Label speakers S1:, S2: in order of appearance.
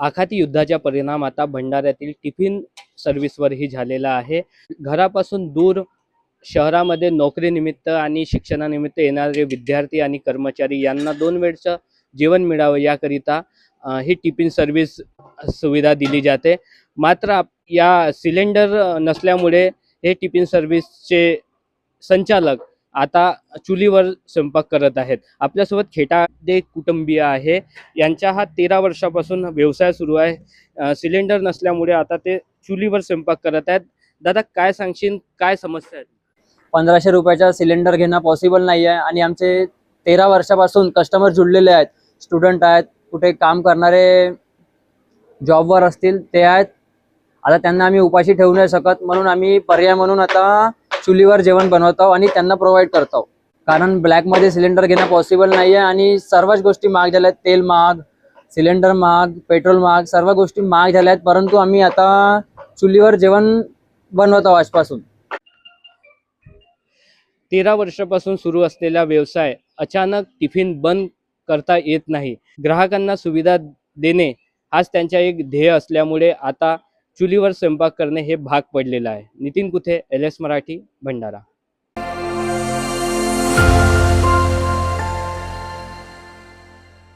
S1: आखाती युद्धाचा परिणाम आता भंडाऱ्यातील टिफिन सर्व्हिसवरही झालेला आहे। घरापासून दूर शहरामध्ये नोकरीनिमित्त आणि शिक्षणानिमित्त येणारे विद्यार्थी आणि कर्मचारी यांना 2 वेळचं जेवण मिळावं याकरिता ही टिफिन सर्व्हिस सुविधा दिली जाते। मात्र या सिलेंडर नसल्यामुळे हे टिफिन सर्व्हिसचे संचालक आता चुलीवर स्वयंपाक करत आहेत। आपल्यासोबत खेटाडे कुटुंबीय आहे, यांचा हा 13 वर्षापासून व्यवसाय सुरू आहे। सिलेंडर नसल्यामुळे आता ते चुलीवर स्वयंपाक करत आहेत। दादा काय सांगशील, काय समस्या आहे?
S2: 1500 रुपयाचा सिलेंडर घेणं पॉसिबल नाही आहे आणि आमचे 13 वर्षापासून कस्टमर जुळलेले आहेत। स्टुडंट आहेत, कुठे काम करणारे जॉबवर असतील ते आहेत। आता त्यांना आम्ही उपाशी ठेवू नाही शकत, म्हणून आम्ही पर्याय म्हणून आता चुलीवर जेवण बनवतो आणि त्यांना प्रोव्हाइड करतो। कारण ब्लॅकमध्ये सिलेंडर घेणं पॉसिबल नाही आहे आणि सर्वच गोष्टी महाग झाल्या आहेत। तेल महाग, सिलेंडर महाग, पेट्रोल महाग, सर्व गोष्टी महाग झाल्या आहेत। परंतु आम्ही आता चुलीवर जेवण बनवतो आजपासून।
S1: 13 वर्षापासून सुरू असलेला व्यवसाय अचानक टिफिन बंद करता येत नाही। ग्राहकांना सुविधा देणे हाच त्यांचा एक ध्येय असल्यामुळे आता चुलीवर स्वयंपाक करणे हे भाग पडलेलं आहे। नितीन कुथे, LS मराठी, भंडारा।